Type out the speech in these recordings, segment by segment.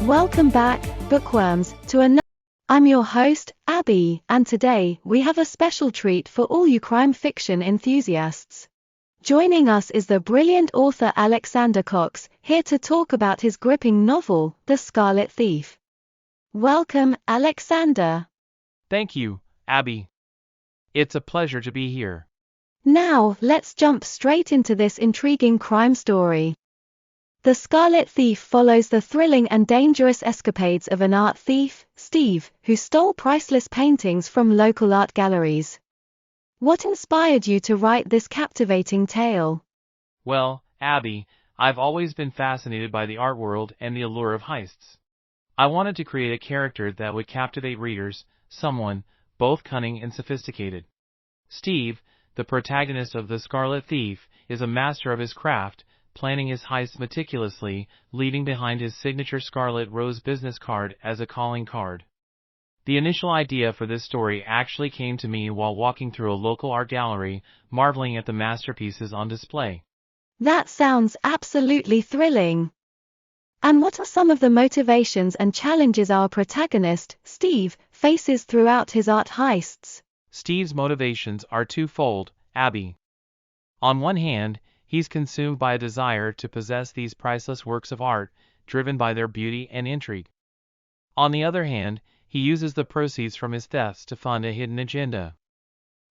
Welcome back, bookworms, to another. I'm your host, Abbie, and today we have a special treat for all you crime fiction enthusiasts. Joining us is the brilliant author Alexander Cox, here to talk about his gripping novel, The Scarlet Thief. Welcome, Alexander. Thank you, Abbie. It's a pleasure to be here. Now, let's jump straight into this intriguing crime story. The Scarlet Thief follows the thrilling and dangerous escapades of an art thief, Steve, who stole priceless paintings from local art galleries. What inspired you to write this captivating tale? Well, Abbie, I've always been fascinated by the art world and the allure of heists. I wanted to create a character that would captivate readers, someone both cunning and sophisticated. Steve, the protagonist of The Scarlet Thief, is a master of his craft, planning his heists meticulously, leaving behind his signature scarlet rose business card as a calling card. The initial idea for this story actually came to me while walking through a local art gallery, marveling at the masterpieces on display. That sounds absolutely thrilling. And what are some of the motivations and challenges our protagonist, Steve, faces throughout his art heists? Steve's motivations are twofold, Abbie. On one hand, he's consumed by a desire to possess these priceless works of art, driven by their beauty and intrigue. On the other hand, he uses the proceeds from his thefts to fund a hidden agenda.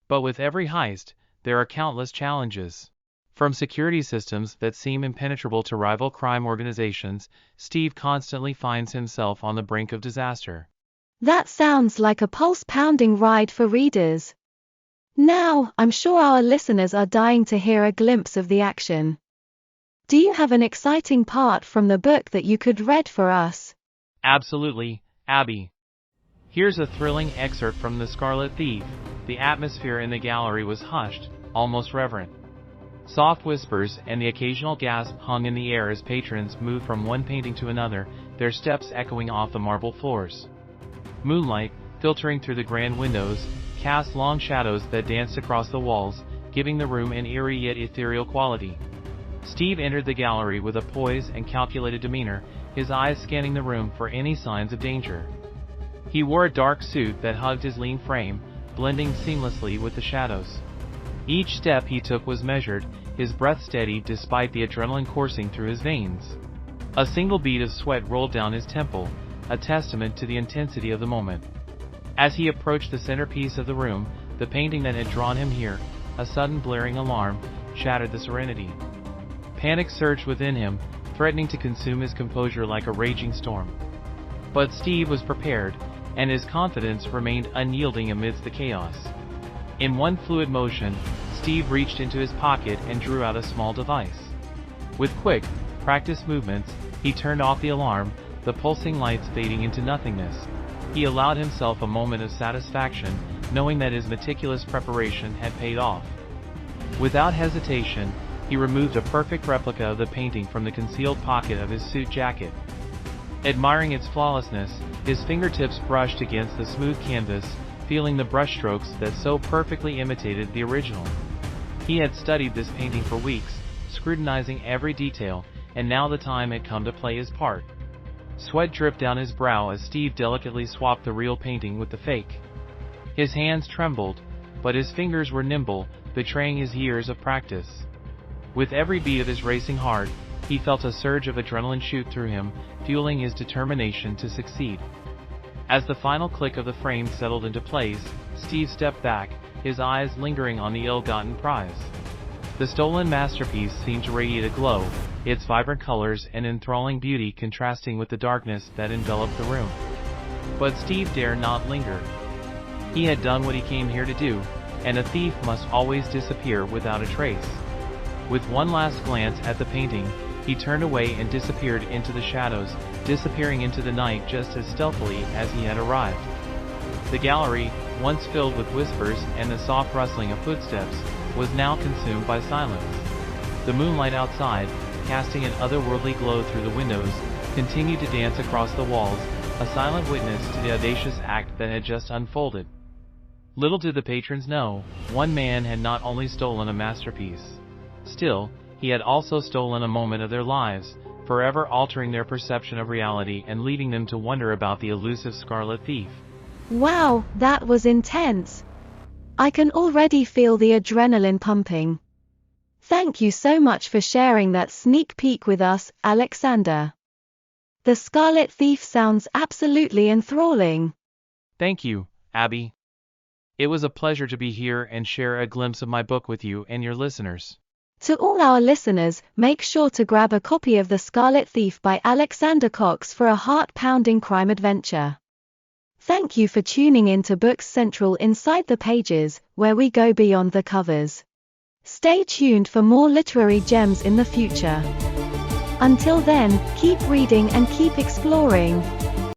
But with every heist, there are countless challenges. From security systems that seem impenetrable to rival crime organizations, Steve constantly finds himself on the brink of disaster. That sounds like a pulse-pounding ride for readers. Now, I'm sure our listeners are dying to hear a glimpse of the action. Do you have an exciting part from the book that you could read for us? Absolutely, Abbie. Here's a thrilling excerpt from The Scarlet Thief. The atmosphere in the gallery was hushed, almost reverent. Soft whispers and the occasional gasp hung in the air as patrons moved from one painting to another, their steps echoing off the marble floors. Moonlight, filtering through the grand windows, cast long shadows that danced across the walls, giving the room an eerie yet ethereal quality. Steve entered the gallery with a poised and calculated demeanor, his eyes scanning the room for any signs of danger. He wore a dark suit that hugged his lean frame, blending seamlessly with the shadows. Each step he took was measured, his breath steady despite the adrenaline coursing through his veins. A single bead of sweat rolled down his temple, a testament to the intensity of the moment. As he approached the centerpiece of the room, the painting that had drawn him here, a sudden blaring alarm shattered the serenity. Panic surged within him, threatening to consume his composure like a raging storm. But Steve was prepared, and his confidence remained unyielding amidst the chaos. In one fluid motion, Steve reached into his pocket and drew out a small device. With quick, practiced movements, he turned off the alarm, the pulsing lights fading into nothingness. He allowed himself a moment of satisfaction, knowing that his meticulous preparation had paid off. Without hesitation, he removed a perfect replica of the painting from the concealed pocket of his suit jacket. Admiring its flawlessness, his fingertips brushed against the smooth canvas, feeling the brushstrokes that so perfectly imitated the original. He had studied this painting for weeks, scrutinizing every detail, and now the time had come to play his part. Sweat dripped down his brow as Steve delicately swapped the real painting with the fake. His hands trembled, but his fingers were nimble, betraying his years of practice. With every beat of his racing heart, he felt a surge of adrenaline shoot through him, fueling his determination to succeed. As the final click of the frame settled into place, Steve stepped back, his eyes lingering on the ill-gotten prize. The stolen masterpiece seemed to radiate a glow, its vibrant colors and enthralling beauty contrasting with the darkness that enveloped the room. But Steve dared not linger. He had done what he came here to do, and a thief must always disappear without a trace. With one last glance at the painting, he turned away and disappeared into the shadows, disappearing into the night just as stealthily as he had arrived. The gallery, once filled with whispers and the soft rustling of footsteps, was now consumed by silence. The moonlight outside, casting an otherworldly glow through the windows, continued to dance across the walls, a silent witness to the audacious act that had just unfolded. Little did the patrons know, one man had not only stolen a masterpiece. Still, he had also stolen a moment of their lives, forever altering their perception of reality and leading them to wonder about the elusive Scarlet Thief. Wow, that was intense. I can already feel the adrenaline pumping. Thank you so much for sharing that sneak peek with us, Alexander. The Scarlet Thief sounds absolutely enthralling. Thank you, Abbie. It was a pleasure to be here and share a glimpse of my book with you and your listeners. To all our listeners, make sure to grab a copy of The Scarlet Thief by Alexander Cox for a heart-pounding crime adventure. Thank you for tuning in to Books Central Inside the Pages, where we go beyond the covers. Stay tuned for more literary gems in the future. Until then, keep reading and keep exploring.